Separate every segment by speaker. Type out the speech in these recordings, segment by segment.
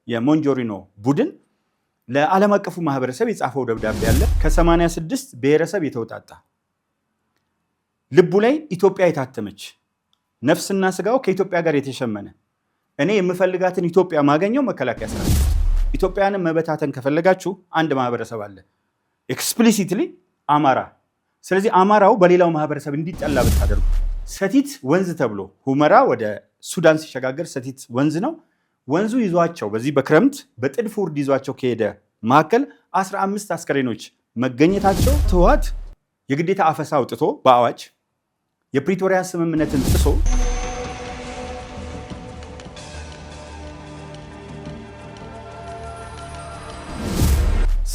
Speaker 1: የሞንጆሪኖ ቡድን ለዓለም አቀፉ ማህበረሰብ የጻፈው ደብዳቤ አለ። ከ86 ብሔረሰብ የተውጣጣ ልቡ ላይ ኢትዮጵያ የታተመች ነፍስና ስጋው ከኢትዮጵያ ጋር የተሸመነ እኔ የምፈልጋትን ኢትዮጵያ ማገኘው መከላከያ ሰራዊት። ኢትዮጵያንም መበታተን ከፈለጋችሁ አንድ ማህበረሰብ አለ፣ ኤክስፕሊሲትሊ አማራ። ስለዚህ አማራው በሌላው ማህበረሰብ እንዲጠላ ብታደርጉ ሰቲት ወንዝ ተብሎ ሁመራ ወደ ሱዳን ሲሸጋገር ሰቲት ወንዝ ነው። ወንዙ ይዟቸው በዚህ በክረምት በጥድፍ ውርድ ይዟቸው ከሄደ መካከል 15 አስከሬኖች መገኘታቸው ህወሓት የግዴታ አፈሳ አውጥቶ በአዋጅ የፕሪቶሪያ ስምምነትን ጥሶ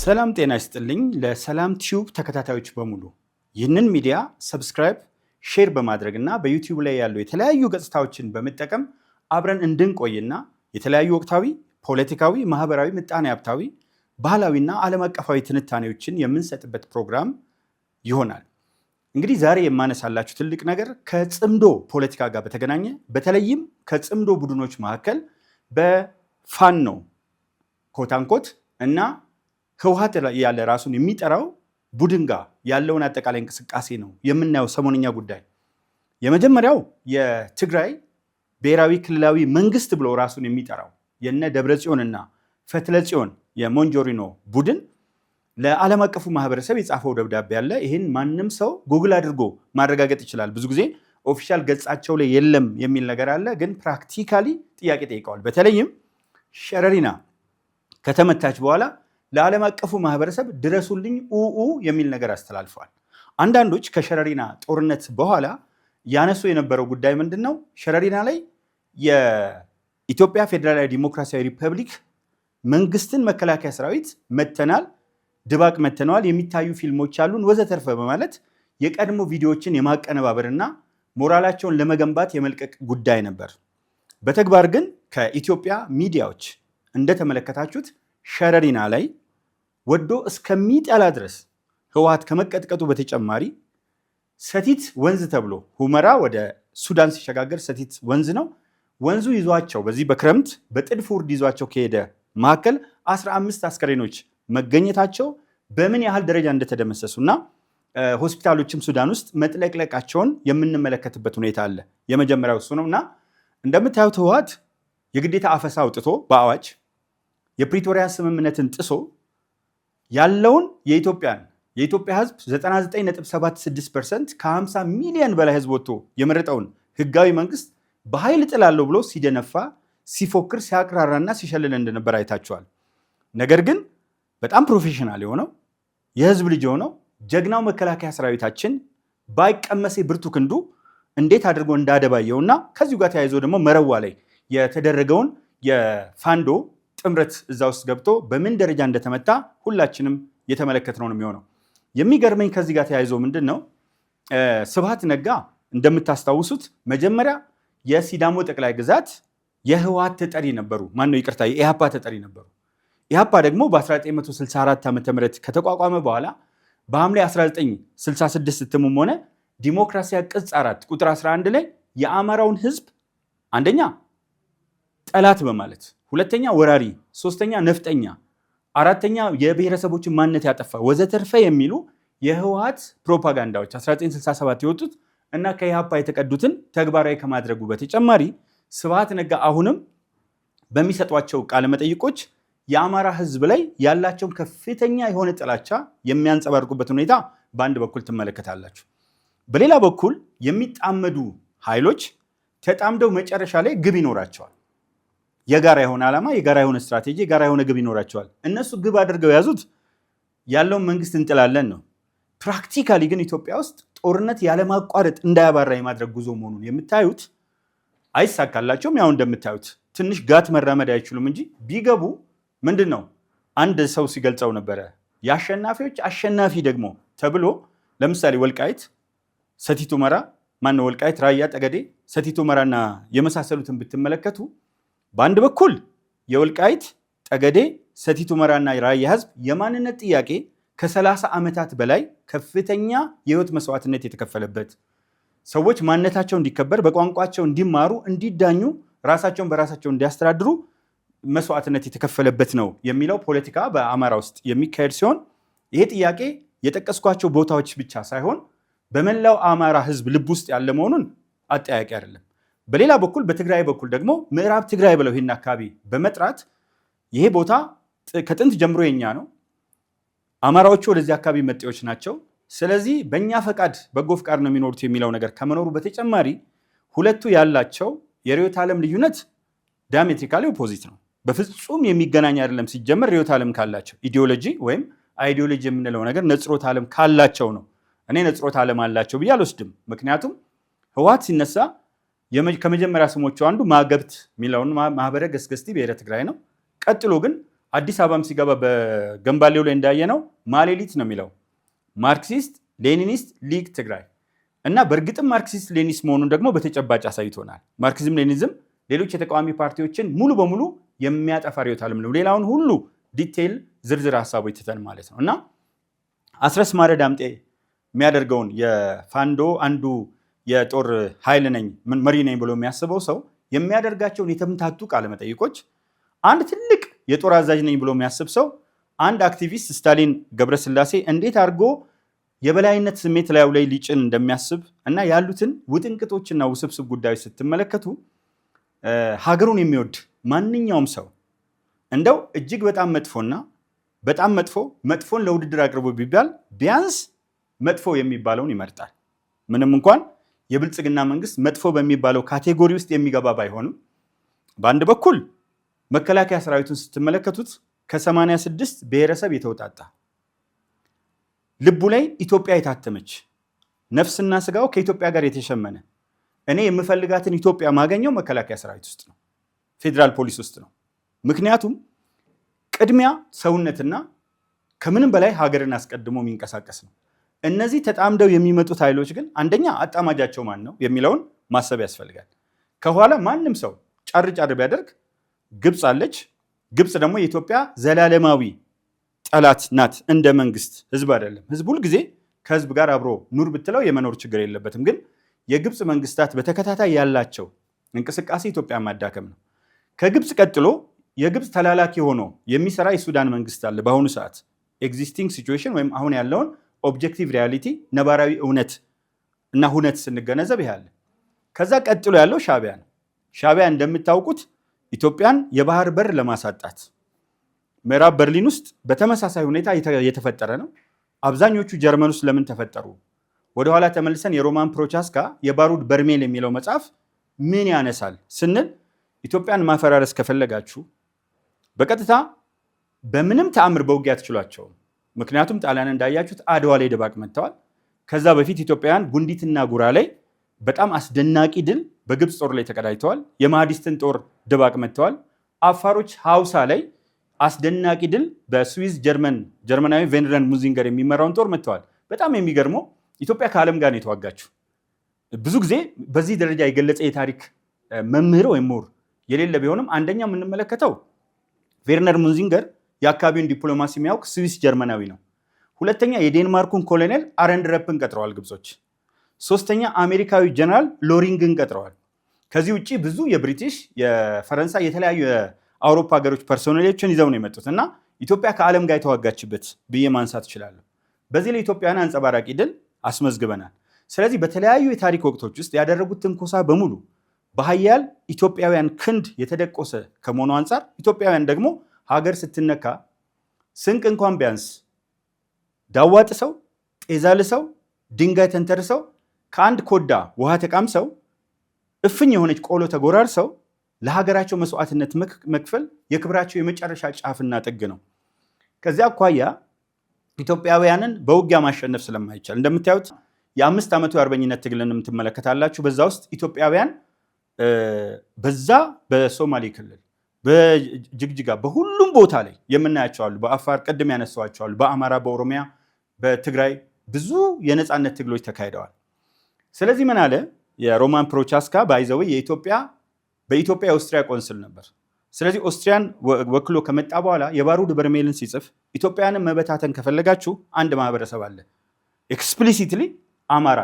Speaker 1: ሰላም ጤና ይስጥልኝ። ለሰላም ቲዩብ ተከታታዮች በሙሉ ይህንን ሚዲያ ሰብስክራይብ፣ ሼር በማድረግ እና በዩቲዩብ ላይ ያሉ የተለያዩ ገጽታዎችን በመጠቀም አብረን እንድንቆይና የተለያዩ ወቅታዊ፣ ፖለቲካዊ፣ ማህበራዊ፣ ምጣኔ ሀብታዊ፣ ባህላዊና ዓለም አቀፋዊ ትንታኔዎችን የምንሰጥበት ፕሮግራም ይሆናል። እንግዲህ ዛሬ የማነሳላችሁ ትልቅ ነገር ከጽምዶ ፖለቲካ ጋር በተገናኘ በተለይም ከጽምዶ ቡድኖች መካከል በፋኖ ኮታንኮት እና ህወሓት ያለ ራሱን የሚጠራው ቡድን ጋር ያለውን አጠቃላይ እንቅስቃሴ ነው የምናየው ሰሞንኛ ጉዳይ። የመጀመሪያው የትግራይ ብሔራዊ ክልላዊ መንግስት ብሎ ራሱን የሚጠራው የነ ደብረጽዮንና ፈትለጽዮን የሞንጆሪኖ ቡድን ለዓለም አቀፉ ማህበረሰብ የጻፈው ደብዳቤ አለ። ይህን ማንም ሰው ጉግል አድርጎ ማረጋገጥ ይችላል። ብዙ ጊዜ ኦፊሻል ገጻቸው ላይ የለም የሚል ነገር አለ፣ ግን ፕራክቲካሊ ጥያቄ ጠይቀዋል። በተለይም ሸረሪና ከተመታች በኋላ ለዓለም አቀፉ ማህበረሰብ ድረሱልኝ ኡኡ የሚል ነገር አስተላልፈዋል። አንዳንዶች ከሸረሪና ጦርነት በኋላ ያነሱ የነበረው ጉዳይ ምንድን ነው? ሸረሪና ላይ የኢትዮጵያ ፌዴራላዊ ዲሞክራሲያዊ ሪፐብሊክ መንግስትን መከላከያ ሰራዊት መተናል፣ ድባቅ መተነዋል፣ የሚታዩ ፊልሞች አሉን ወዘተርፈ በማለት የቀድሞ ቪዲዮዎችን የማቀነባበርና ሞራላቸውን ለመገንባት የመልቀቅ ጉዳይ ነበር። በተግባር ግን ከኢትዮጵያ ሚዲያዎች እንደተመለከታችሁት ሸረሪና ላይ ወዶ እስከሚጠላ ድረስ ህወሓት ከመቀጥቀጡ በተጨማሪ ሰቲት ወንዝ ተብሎ ሁመራ ወደ ሱዳን ሲሸጋገር ሰቲት ወንዝ ነው። ወንዙ ይዟቸው በዚህ በክረምት በጥድፍ ውርድ ይዟቸው ከሄደ መካከል 15 አስከሬኖች መገኘታቸው በምን ያህል ደረጃ እንደተደመሰሱና ሆስፒታሎችም ሱዳን ውስጥ መጥለቅለቃቸውን የምንመለከትበት ሁኔታ አለ። የመጀመሪያው እሱ ነው እና እንደምታዩት ህወሓት የግዴታ አፈሳ አውጥቶ በአዋጅ የፕሪቶሪያ ስምምነትን ጥሶ ያለውን የኢትዮጵያ ህዝብ 99.76% ከ50 ሚሊዮን በላይ ህዝብ ወጥቶ የመረጠውን ህጋዊ መንግስት በኃይል ጥላለሁ ብሎ ሲደነፋ፣ ሲፎክር፣ ሲያቅራራና ሲሸልል እንደነበር አይታችኋል። ነገር ግን በጣም ፕሮፌሽናል የሆነው የህዝብ ልጅ የሆነው ጀግናው መከላከያ ሰራዊታችን ባይቀመሴ ብርቱ ክንዱ እንዴት አድርጎ እንዳደባየውና ከዚሁ ጋር ተያይዞ ደግሞ መረዋ ላይ የተደረገውን የፋንዶ ጥምረት እዛ ውስጥ ገብቶ በምን ደረጃ እንደተመታ ሁላችንም የተመለከትነው ነው የሚሆነው። የሚገርመኝ ከዚህ ጋር ተያይዞ ምንድን ነው ስብሃት ነጋ እንደምታስታውሱት መጀመሪያ የሲዳሞ ጠቅላይ ግዛት የህወሓት ተጠሪ ነበሩ። የኢሃፓ ተጠሪ ነበሩ። ኢሃፓ ደግሞ በ1964 ዓ.ም ከተቋቋመ በኋላ በሐምሌ 1966 እትሙም ሆነ ዲሞክራሲያ ቅጽ 4 ቁጥር 11 ላይ የአማራውን ህዝብ አንደኛ ጠላት በማለት ሁለተኛ ወራሪ፣ ሶስተኛ ነፍጠኛ፣ አራተኛ የብሔረሰቦችን ማንነት ያጠፋ ወዘተርፈ የሚሉ የህወሓት ፕሮፓጋንዳዎች 1967 የወጡት እና ከኢሃፓ የተቀዱትን ተግባራዊ ከማድረጉ በተጨማሪ ስብሃት ነጋ አሁንም በሚሰጧቸው ቃለመጠይቆች የአማራ ህዝብ ላይ ያላቸውን ከፍተኛ የሆነ ጥላቻ የሚያንጸባርቁበት ሁኔታ በአንድ በኩል ትመለከታላችሁ። በሌላ በኩል የሚጣመዱ ኃይሎች ተጣምደው መጨረሻ ላይ ግብ ይኖራቸዋል። የጋራ የሆነ ዓላማ፣ የጋራ የሆነ ስትራቴጂ፣ የጋራ የሆነ ግብ ይኖራቸዋል። እነሱ ግብ አድርገው ያዙት ያለውን መንግስት እንጥላለን ነው። ፕራክቲካሊ ግን ኢትዮጵያ ውስጥ ጦርነት ያለማቋረጥ እንዳያባራ የማድረግ ጉዞ መሆኑን የምታዩት አይሳካላቸውም። ያው እንደምታዩት ትንሽ ጋት መራመድ አይችሉም እንጂ ቢገቡ ምንድን ነው አንድ ሰው ሲገልጸው ነበረ የአሸናፊዎች አሸናፊ ደግሞ ተብሎ ለምሳሌ ወልቃይት፣ ሰቲት ሁመራ፣ ወልቃይት፣ ራያ፣ ጠገዴ፣ ሰቲት ሁመራና የመሳሰሉትን ብትመለከቱ በአንድ በኩል የወልቃይት፣ ጠገዴ፣ ሰቲት ሁመራና ራያ ህዝብ የማንነት ጥያቄ ከ30 ዓመታት በላይ ከፍተኛ የህይወት መስዋዕትነት የተከፈለበት ሰዎች ማንነታቸው እንዲከበር፣ በቋንቋቸው እንዲማሩ፣ እንዲዳኙ፣ ራሳቸውን በራሳቸው እንዲያስተዳድሩ መስዋዕትነት የተከፈለበት ነው የሚለው ፖለቲካ በአማራ ውስጥ የሚካሄድ ሲሆን ይሄ ጥያቄ የጠቀስኳቸው ቦታዎች ብቻ ሳይሆን በመላው አማራ ህዝብ ልብ ውስጥ ያለ መሆኑን አጠያቂ አይደለም። በሌላ በኩል በትግራይ በኩል ደግሞ ምዕራብ ትግራይ ብለው ይህን አካባቢ በመጥራት ይሄ ቦታ ከጥንት ጀምሮ የኛ ነው፣ አማራዎቹ ወደዚህ አካባቢ መጤዎች ናቸው፣ ስለዚህ በእኛ ፈቃድ በጎ ፈቃድ ነው የሚኖሩት የሚለው ነገር ከመኖሩ በተጨማሪ ሁለቱ ያላቸው የርዕዮተ ዓለም ልዩነት ዲያሜትሪካሊ ኦፖዚት ነው። በፍጹም የሚገናኝ አይደለም። ሲጀመር ርዕዮተ ዓለም ካላቸው ኢዲዮሎጂ ወይም አይዲዮሎጂ የምንለው ነገር ነጽሮተ ዓለም ካላቸው ነው። እኔ ነጽሮተ ዓለም አላቸው ብዬ አልወስድም። ምክንያቱም ህወሓት ሲነሳ ከመጀመሪያ ስሞቹ አንዱ ማገብት የሚለውን ማህበረ ገስገስቲ ብሔረ ትግራይ ነው። ቀጥሎ ግን አዲስ አበባም ሲገባ በገንባሌው ላይ እንዳየነው ማሌሊት ነው የሚለው ማርክሲስት ሌኒኒስት ሊግ ትግራይ እና በእርግጥም ማርክሲስት ሌኒኒስት መሆኑን ደግሞ በተጨባጭ አሳይቶናል። ማርክሲዝም ሌኒኒዝም ሌሎች የተቃዋሚ ፓርቲዎችን ሙሉ በሙሉ የሚያጠፋ ርዕዮተ ዓለም ነው። ሌላውን ሁሉ ዲቴይል ዝርዝር ሀሳቦች ትተን ማለት ነው። እና አስረስ ማረ ዳምጤ የሚያደርገውን የፋንዶ አንዱ የጦር ኃይል ነኝ መሪ ነኝ ብሎ የሚያስበው ሰው የሚያደርጋቸውን የተምታቱ ቃለመጠይቆች አንድ ትልቅ የጦር አዛዥ ነኝ ብሎ የሚያስብ ሰው አንድ አክቲቪስት ስታሊን ገብረስላሴ እንዴት አድርጎ የበላይነት ስሜት ላዩ ላይ ሊጭን እንደሚያስብ እና ያሉትን ውጥንቅጦችና ውስብስብ ጉዳዮች ስትመለከቱ ሀገሩን የሚወድ ማንኛውም ሰው እንደው እጅግ በጣም መጥፎና በጣም መጥፎን ለውድድር አቅርቦ ቢባል ቢያንስ መጥፎ የሚባለውን ይመርጣል። ምንም እንኳን የብልጽግና መንግስት መጥፎ በሚባለው ካቴጎሪ ውስጥ የሚገባ ባይሆንም በአንድ በኩል መከላከያ ሰራዊቱን ስትመለከቱት ከ86 ብሔረሰብ የተውጣጣ ልቡ ላይ ኢትዮጵያ የታተመች ነፍስና ስጋው ከኢትዮጵያ ጋር የተሸመነ እኔ የምፈልጋትን ኢትዮጵያ ማገኘው መከላከያ ሰራዊት ውስጥ ነው፣ ፌዴራል ፖሊስ ውስጥ ነው። ምክንያቱም ቅድሚያ ሰውነትና ከምንም በላይ ሀገርን አስቀድሞ የሚንቀሳቀስ ነው። እነዚህ ተጣምደው የሚመጡት ኃይሎች ግን አንደኛ አጣማጃቸው ማን ነው የሚለውን ማሰብ ያስፈልጋል። ከኋላ ማንም ሰው ጫር ጫር ቢያደርግ ግብፅ አለች። ግብፅ ደግሞ የኢትዮጵያ ዘላለማዊ ጠላት ናት። እንደ መንግስት ህዝብ አይደለም። ህዝብ ሁልጊዜ ከህዝብ ጋር አብሮ ኑር ብትለው የመኖር ችግር የለበትም። ግን የግብፅ መንግስታት በተከታታይ ያላቸው እንቅስቃሴ ኢትዮጵያ ማዳከም ነው። ከግብፅ ቀጥሎ የግብፅ ተላላኪ ሆኖ የሚሰራ የሱዳን መንግስት አለ። በአሁኑ ሰዓት ኤግዚስቲንግ ሲቹዌሽን ወይም አሁን ያለውን ኦብጀክቲቭ ሪያሊቲ ነባራዊ እውነት እና ሁነት ስንገነዘብ ያለ። ከዛ ቀጥሎ ያለው ሻዕቢያ ነው። ሻዕቢያ እንደምታውቁት ኢትዮጵያን የባህር በር ለማሳጣት ምዕራብ በርሊን ውስጥ በተመሳሳይ ሁኔታ የተፈጠረ ነው። አብዛኞቹ ጀርመን ውስጥ ለምን ተፈጠሩ? ወደኋላ ተመልሰን የሮማን ፕሮቻስካ የባሩድ በርሜል የሚለው መጽሐፍ ምን ያነሳል ስንል ኢትዮጵያን ማፈራረስ ከፈለጋችሁ በቀጥታ በምንም ተአምር በውጊያ አትችሏቸውም። ምክንያቱም ጣሊያን እንዳያችሁት አድዋ ላይ ድባቅ መጥተዋል። ከዛ በፊት ኢትዮጵያውያን ጉንዲትና ጉራ ላይ በጣም አስደናቂ ድል በግብፅ ጦር ላይ ተቀዳጅተዋል። የማህዲስትን ጦር ድባቅ መጥተዋል። አፋሮች ሀውሳ ላይ አስደናቂ ድል በስዊዝ ጀርመናዊ ቬንረን ሙዚንገር የሚመራውን ጦር መጥተዋል። በጣም የሚገርመው ኢትዮጵያ ከዓለም ጋር ነው የተዋጋችው። ብዙ ጊዜ በዚህ ደረጃ የገለጸ የታሪክ መምህር ወይም ምሁር የሌለ ቢሆንም አንደኛ የምንመለከተው ቬርነር ሙዚንገር የአካባቢውን ዲፕሎማሲ የሚያውቅ ስዊስ ጀርመናዊ ነው። ሁለተኛ የዴንማርኩን ኮሎኔል አረንድረፕን ቀጥረዋል ግብጾች። ሶስተኛ አሜሪካዊ ጀነራል ሎሪንግን ቀጥረዋል። ከዚህ ውጭ ብዙ የብሪቲሽ የፈረንሳይ የተለያዩ የአውሮፓ ሀገሮች ፐርሶኔሎችን ይዘው ነው የመጡት እና ኢትዮጵያ ከዓለም ጋር የተዋጋችበት ብዬ ማንሳት እችላለሁ። በዚህ ላይ ኢትዮጵያን አንጸባራቂ ድል አስመዝግበናል። ስለዚህ በተለያዩ የታሪክ ወቅቶች ውስጥ ያደረጉት ትንኮሳ በሙሉ በሀያል ኢትዮጵያውያን ክንድ የተደቆሰ ከመሆኑ አንጻር ኢትዮጵያውያን ደግሞ ሀገር ስትነካ ስንቅ እንኳን ቢያንስ ዳዋ ጥሰው ጤዛ ልሰው ድንጋይ ተንተርሰው ከአንድ ኮዳ ውሃ ተቃምሰው እፍኝ የሆነች ቆሎ ተጎራርሰው ለሀገራቸው መስዋዕትነት መክፈል የክብራቸው የመጨረሻ ጫፍና ጥግ ነው። ከዚያ አኳያ ኢትዮጵያውያንን በውጊያ ማሸነፍ ስለማይቻል እንደምታዩት የ5 ዓመቱ የአርበኝነት ትግልን የምትመለከታላችሁ። በዛ ውስጥ ኢትዮጵያውያን በዛ በሶማሌ ክልል በጅግጅጋ በሁሉም ቦታ ላይ የምናያቸው አሉ። በአፋር ቅድም ያነሳዋቸው አሉ። በአማራ፣ በኦሮሚያ፣ በትግራይ ብዙ የነፃነት ትግሎች ተካሂደዋል። ስለዚህ ምን አለ የሮማን ፕሮቻስካ ባይዘው በኢትዮጵያ የኦስትሪያ ቆንስል ነበር። ስለዚህ ኦስትሪያን ወክሎ ከመጣ በኋላ የባሩድ በርሜልን ሲጽፍ ኢትዮጵያውያንን መበታተን ከፈለጋችሁ አንድ ማህበረሰብ አለ፣ ኤክስፕሊሲትሊ አማራ።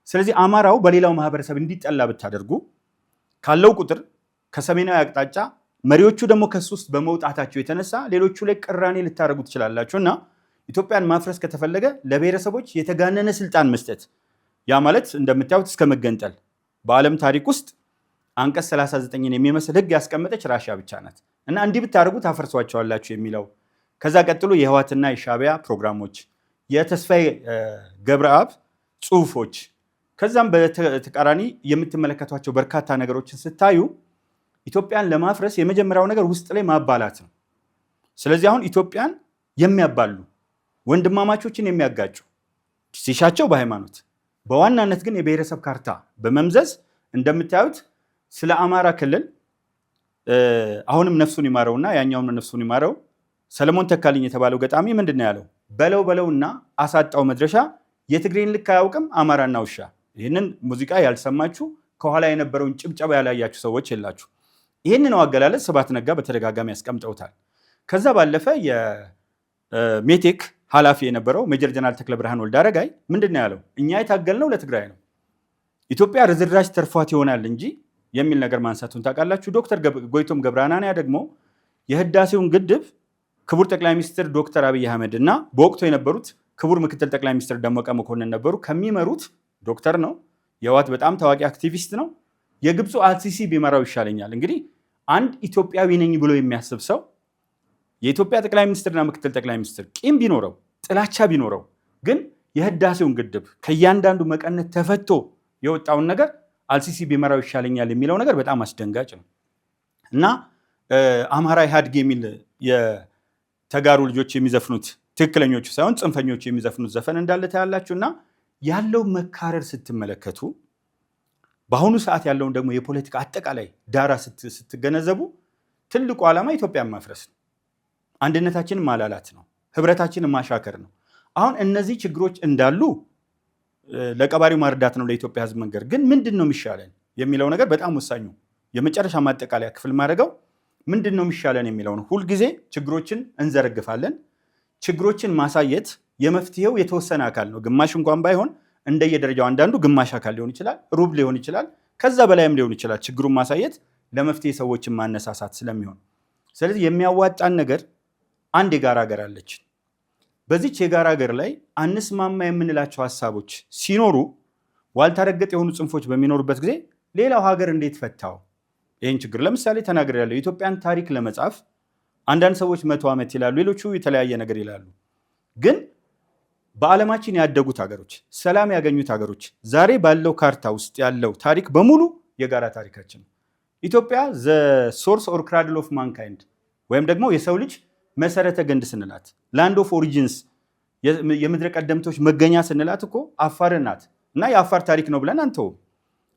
Speaker 1: ስለዚህ አማራው በሌላው ማህበረሰብ እንዲጠላ ብታደርጉ ካለው ቁጥር ከሰሜናዊ አቅጣጫ መሪዎቹ ደግሞ ከሱ ውስጥ በመውጣታቸው የተነሳ ሌሎቹ ላይ ቅራኔ ልታደርጉ ትችላላችሁ እና ኢትዮጵያን ማፍረስ ከተፈለገ ለብሔረሰቦች የተጋነነ ስልጣን መስጠት፣ ያ ማለት እንደምታዩት እስከ መገንጠል በዓለም ታሪክ ውስጥ አንቀጽ 39ን የሚመስል ህግ ያስቀመጠች ራሽያ ብቻ ናት እና እንዲህ ብታደርጉ ታፈርሷቸዋላችሁ የሚለው። ከዛ ቀጥሎ የህወሓትና የሻዕቢያ ፕሮግራሞች፣ የተስፋዬ ገብረአብ ጽሁፎች፣ ከዛም በተቃራኒ የምትመለከቷቸው በርካታ ነገሮችን ስታዩ ኢትዮጵያን ለማፍረስ የመጀመሪያው ነገር ውስጥ ላይ ማባላት ነው። ስለዚህ አሁን ኢትዮጵያን የሚያባሉ ወንድማማቾችን የሚያጋጩ ሲሻቸው በሃይማኖት በዋናነት ግን የብሔረሰብ ካርታ በመምዘዝ እንደምታዩት ስለ አማራ ክልል አሁንም ነፍሱን ይማረውና ያኛውም ነፍሱን ይማረው ሰለሞን ተካልኝ የተባለው ገጣሚ ምንድን ነው ያለው? በለውና አሳጣው መድረሻ የትግሬን ልክ አያውቅም አማራና ውሻ። ይህንን ሙዚቃ ያልሰማችሁ ከኋላ የነበረውን ጭብጨባ ያላያችሁ ሰዎች የላችሁ። ይህንን አገላለጽ ስብሐት ነጋ በተደጋጋሚ ያስቀምጠውታል። ከዛ ባለፈ የሜቴክ ኃላፊ የነበረው ሜጀር ጀነራል ተክለ ብርሃን ወልደ አረጋይ ምንድን ነው ያለው? እኛ የታገልነው ለትግራይ ነው፣ ኢትዮጵያ ርዝራዥ ተርፏት ይሆናል እንጂ የሚል ነገር ማንሳቱን ታውቃላችሁ። ዶክተር ጎይቶም ገብረሃናንያ ደግሞ የህዳሴውን ግድብ ክቡር ጠቅላይ ሚኒስትር ዶክተር አብይ አህመድ እና በወቅቱ የነበሩት ክቡር ምክትል ጠቅላይ ሚኒስትር ደመቀ መኮንን ነበሩ። ከሚመሩት ዶክተር ነው፣ የህወሓት በጣም ታዋቂ አክቲቪስት ነው። የግብፁ አልሲሲ ቢመራው ይሻለኛል። እንግዲህ አንድ ኢትዮጵያዊ ነኝ ብሎ የሚያስብ ሰው የኢትዮጵያ ጠቅላይ ሚኒስትርና ምክትል ጠቅላይ ሚኒስትር ቂም ቢኖረው ጥላቻ ቢኖረው ግን የህዳሴውን ግድብ ከእያንዳንዱ መቀነት ተፈቶ የወጣውን ነገር አልሲሲ ቢመራው ይሻለኛል የሚለው ነገር በጣም አስደንጋጭ ነው እና አማራ ኢህአዴግ የሚል የተጋሩ ልጆች የሚዘፍኑት ትክክለኞቹ ሳይሆን ጽንፈኞቹ የሚዘፍኑት ዘፈን እንዳለ ታያላችሁ። እና ያለው መካረር ስትመለከቱ በአሁኑ ሰዓት ያለውን ደግሞ የፖለቲካ አጠቃላይ ዳራ ስትገነዘቡ ትልቁ ዓላማ ኢትዮጵያን ማፍረስ ነው። አንድነታችንን ማላላት ነው። ህብረታችንን ማሻከር ነው። አሁን እነዚህ ችግሮች እንዳሉ ለቀባሪው ማርዳት ነው ለኢትዮጵያ ህዝብ መንገር። ግን ምንድን ነው የሚሻለን የሚለው ነገር በጣም ወሳኙ የመጨረሻ ማጠቃለያ ክፍል ማድረገው ምንድን ነው የሚሻለን የሚለው ነው። ሁልጊዜ ችግሮችን እንዘረግፋለን። ችግሮችን ማሳየት የመፍትሄው የተወሰነ አካል ነው። ግማሽ እንኳን ባይሆን እንደየደረጃው አንዳንዱ ግማሽ አካል ሊሆን ይችላል፣ ሩብ ሊሆን ይችላል፣ ከዛ በላይም ሊሆን ይችላል። ችግሩን ማሳየት ለመፍትሄ ሰዎችን ማነሳሳት ስለሚሆን፣ ስለዚህ የሚያዋጣን ነገር አንድ የጋራ ሀገር አለችን። በዚች የጋራ ሀገር ላይ አንስማማ የምንላቸው ሀሳቦች ሲኖሩ ዋልታ ረገጥ የሆኑ ጽንፎች በሚኖሩበት ጊዜ ሌላው ሀገር እንዴት ፈታው ይህን ችግር? ለምሳሌ ተናግሬያለሁ። የኢትዮጵያን ታሪክ ለመጻፍ አንዳንድ ሰዎች 100 ዓመት ይላሉ፣ ሌሎቹ የተለያየ ነገር ይላሉ። ግን በዓለማችን ያደጉት ሀገሮች፣ ሰላም ያገኙት ሀገሮች ዛሬ ባለው ካርታ ውስጥ ያለው ታሪክ በሙሉ የጋራ ታሪካችን ነው። ኢትዮጵያ ዘ ሶርስ ኦር ክራድል ኦፍ ማንካይንድ ወይም ደግሞ የሰው ልጅ መሰረተ ገንድ ስንላት፣ ላንድ ኦፍ ኦሪጂንስ የምድረ ቀደምቶች መገኛ ስንላት እኮ አፋር ናት እና የአፋር ታሪክ ነው ብለን አንተውም።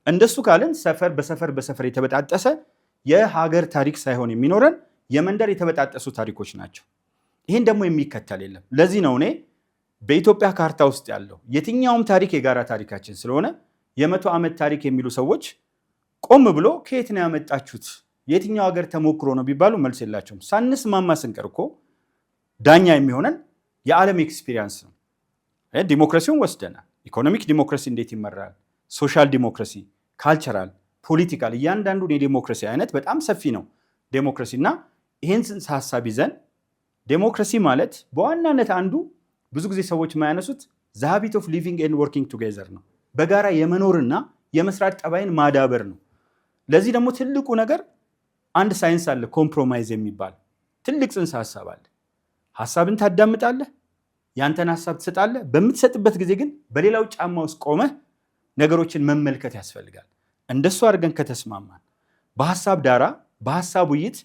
Speaker 1: እንደሱ ካልን ሰፈር በሰፈር የተበጣጠሰ የሀገር ታሪክ ሳይሆን የሚኖረን የመንደር የተበጣጠሱ ታሪኮች ናቸው። ይህን ደግሞ የሚከተል የለም። ለዚህ ነው እኔ በኢትዮጵያ ካርታ ውስጥ ያለው የትኛውም ታሪክ የጋራ ታሪካችን ስለሆነ የ100 ዓመት ታሪክ የሚሉ ሰዎች ቆም ብሎ ከየት ነው ያመጣችሁት የትኛው ሀገር ተሞክሮ ነው ቢባሉ መልስ የላቸውም። ሳንስማማ ስንቀር እኮ ዳኛ የሚሆነን የዓለም ኤክስፒሪየንስ ነው። ዲሞክራሲውን ወስደናል። ኢኮኖሚክ ዲሞክራሲ እንዴት ይመራል፣ ሶሻል ዲሞክራሲ፣ ካልቸራል፣ ፖለቲካል፣ እያንዳንዱን የዲሞክራሲ አይነት በጣም ሰፊ ነው ዴሞክራሲ እና ይህን ጽንሰ ሀሳብ ይዘን ዴሞክራሲ ማለት በዋናነት አንዱ ብዙ ጊዜ ሰዎች የማያነሱት ዘ ሃቢት ኦፍ ሊቪንግ ኤንድ ወርኪንግ ቱጌዘር ነው። በጋራ የመኖርና የመስራት ጠባይን ማዳበር ነው። ለዚህ ደግሞ ትልቁ ነገር አንድ ሳይንስ አለ፣ ኮምፕሮማይዝ የሚባል ትልቅ ጽንሰ ሀሳብ አለ። ሀሳብን ታዳምጣለህ፣ ያንተን ሀሳብ ትሰጣለህ። በምትሰጥበት ጊዜ ግን በሌላው ጫማ ውስጥ ቆመህ ነገሮችን መመልከት ያስፈልጋል። እንደሱ አድርገን ከተስማማን በሀሳብ ዳራ በሀሳብ ውይይት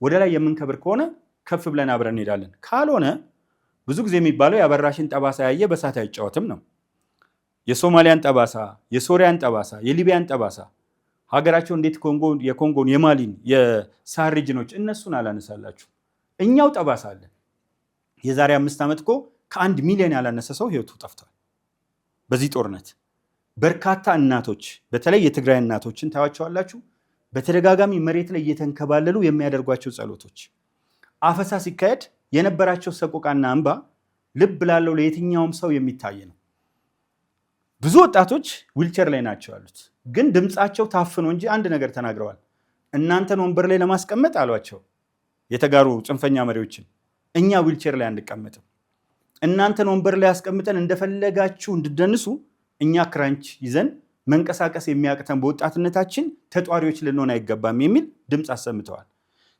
Speaker 1: ወደ ላይ የምንከብር ከሆነ ከፍ ብለን አብረን እንሄዳለን። ካልሆነ ብዙ ጊዜ የሚባለው የአበራሽን ጠባሳ ያየ በሳት አይጫወትም ነው። የሶማሊያን ጠባሳ፣ የሶሪያን ጠባሳ፣ የሊቢያን ጠባሳ ሀገራቸው እንዴት የኮንጎን፣ የማሊን፣ የሳር ሪጅኖች እነሱን አላነሳላችሁ። እኛው ጠባሳ አለን። የዛሬ 5 ዓመት እኮ ከ1 ሚሊዮን ያላነሰ ሰው ህይወቱ ጠፍቷል በዚህ ጦርነት። በርካታ እናቶች በተለይ የትግራይ እናቶችን ታዋቸዋላችሁ። በተደጋጋሚ መሬት ላይ እየተንከባለሉ የሚያደርጓቸው ጸሎቶች፣ አፈሳ ሲካሄድ የነበራቸው ሰቆቃና እንባ ልብ ላለው ለየትኛውም ሰው የሚታይ ነው። ብዙ ወጣቶች ዊልቸር ላይ ናቸው ያሉት፣ ግን ድምፃቸው ታፍኖ እንጂ አንድ ነገር ተናግረዋል። እናንተን ወንበር ላይ ለማስቀመጥ አሏቸው የተጋሩ ጽንፈኛ መሪዎችን፣ እኛ ዊልቸር ላይ አንቀመጥም፣ እናንተን ወንበር ላይ አስቀምጠን እንደፈለጋችሁ እንድደንሱ እኛ ክራንች ይዘን መንቀሳቀስ የሚያቅተን በወጣትነታችን ተጧሪዎች ልንሆን አይገባም የሚል ድምፅ አሰምተዋል።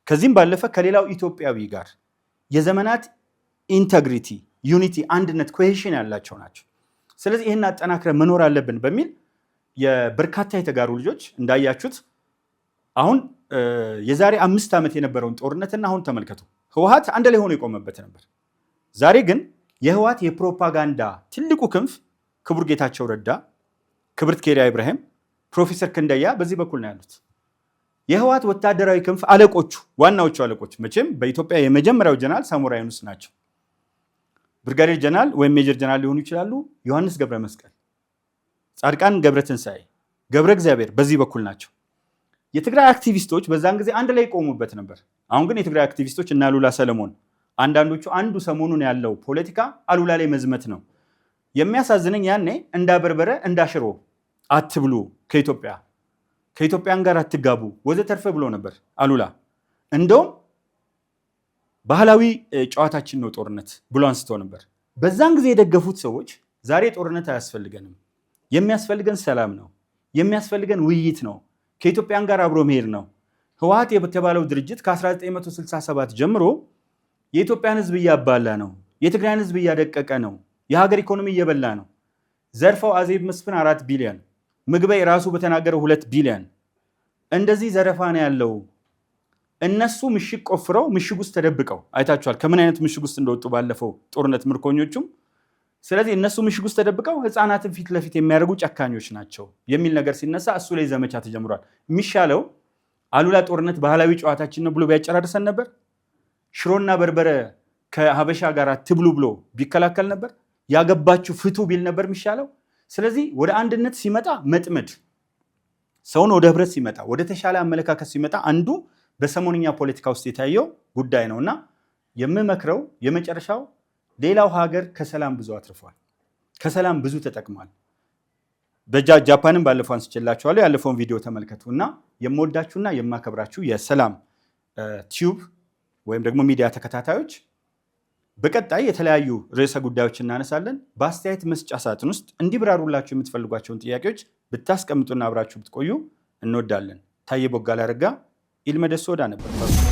Speaker 1: ከዚህም ባለፈ ከሌላው ኢትዮጵያዊ ጋር የዘመናት ኢንተግሪቲ፣ ዩኒቲ፣ አንድነት፣ ኮሄሽን ያላቸው ናቸው። ስለዚህ ይህን አጠናክረ መኖር አለብን በሚል የበርካታ የተጋሩ ልጆች እንዳያችሁት አሁን የዛሬ 5 ዓመት የነበረውን ጦርነትና አሁን ተመልከቱ። ህወሓት አንድ ላይ ሆኖ የቆመበት ነበር። ዛሬ ግን የህወሓት የፕሮፓጋንዳ ትልቁ ክንፍ ክቡር ጌታቸው ረዳ፣ ክብርት ኬሪያ ኢብራሂም፣ ፕሮፌሰር ክንደያ በዚህ በኩል ነው ያሉት። የህወሓት ወታደራዊ ክንፍ አለቆቹ፣ ዋናዎቹ አለቆች መቼም በኢትዮጵያ የመጀመሪያው ጀነራል ሳሞራ ዩኑስ ናቸው። ብርጋዴር ጀነራል ወይም ሜጀር ጀነራል ሊሆኑ ይችላሉ። ዮሐንስ ገብረ መስቀል፣ ጻድቃን ገብረ ትንሳኤ፣ ገብረ እግዚአብሔር በዚህ በኩል ናቸው። የትግራይ አክቲቪስቶች በዛን ጊዜ አንድ ላይ ቆሙበት ነበር። አሁን ግን የትግራይ አክቲቪስቶች እና አሉላ ሰለሞን አንዳንዶቹ አንዱ ሰሞኑን ያለው ፖለቲካ አሉላ ላይ መዝመት ነው። የሚያሳዝነኝ ያኔ እንዳበርበረ እንዳሽሮ አትብሉ፣ ከኢትዮጵያን ጋር አትጋቡ ወዘተርፈ ብሎ ነበር አሉላ። እንደውም ባህላዊ ጨዋታችን ነው ጦርነት ብሎ አንስቶ ነበር። በዛን ጊዜ የደገፉት ሰዎች ዛሬ ጦርነት አያስፈልገንም፣ የሚያስፈልገን ሰላም ነው፣ የሚያስፈልገን ውይይት ነው፣ ከኢትዮጵያን ጋር አብሮ መሄድ ነው። ህወሓት የተባለው ድርጅት ከ1967 ጀምሮ የኢትዮጵያን ህዝብ እያባላ ነው፣ የትግራይን ህዝብ እያደቀቀ ነው፣ የሀገር ኢኮኖሚ እየበላ ነው። ዘርፈው አዜብ መስፍን 4 ቢሊዮን፣ ምግበይ ራሱ በተናገረው 2 ቢሊዮን፣ እንደዚህ ዘረፋ ነው ያለው። እነሱ ምሽግ ቆፍረው ምሽግ ውስጥ ተደብቀው አይታችኋል፣ ከምን አይነት ምሽግ ውስጥ እንደወጡ ባለፈው ጦርነት ምርኮኞቹም። ስለዚህ እነሱ ምሽግ ውስጥ ተደብቀው ህፃናትን ፊት ለፊት የሚያደርጉ ጨካኞች ናቸው የሚል ነገር ሲነሳ እሱ ላይ ዘመቻ ተጀምሯል። የሚሻለው አሉላ ጦርነት ባህላዊ ጨዋታችን ነው ብሎ ቢያጨራርሰን ነበር። ሽሮና በርበረ ከሀበሻ ጋር ትብሉ ብሎ ቢከላከል ነበር። ያገባችሁ ፍቱ ቢል ነበር የሚሻለው። ስለዚህ ወደ አንድነት ሲመጣ መጥመድ፣ ሰውን ወደ ህብረት ሲመጣ፣ ወደ ተሻለ አመለካከት ሲመጣ አንዱ በሰሞንኛ ፖለቲካ ውስጥ የታየው ጉዳይ ነው እና የምመክረው የመጨረሻው ሌላው ሀገር ከሰላም ብዙ አትርፏል፣ ከሰላም ብዙ ተጠቅሟል። ጃፓንን ባለፈው አንስቼላችኋለሁ። ያለፈውን ቪዲዮ ተመልከቱ እና የምወዳችሁና የማከብራችሁ የሰላም ቲዩብ ወይም ደግሞ ሚዲያ ተከታታዮች በቀጣይ የተለያዩ ርዕሰ ጉዳዮች እናነሳለን። በአስተያየት መስጫ ሳጥን ውስጥ እንዲብራሩላችሁ የምትፈልጓቸውን ጥያቄዎች ብታስቀምጡና አብራችሁ ብትቆዩ እንወዳለን። ታዬ ቦጋለ አረጋ ኢልመደስ ወዳ ነበር።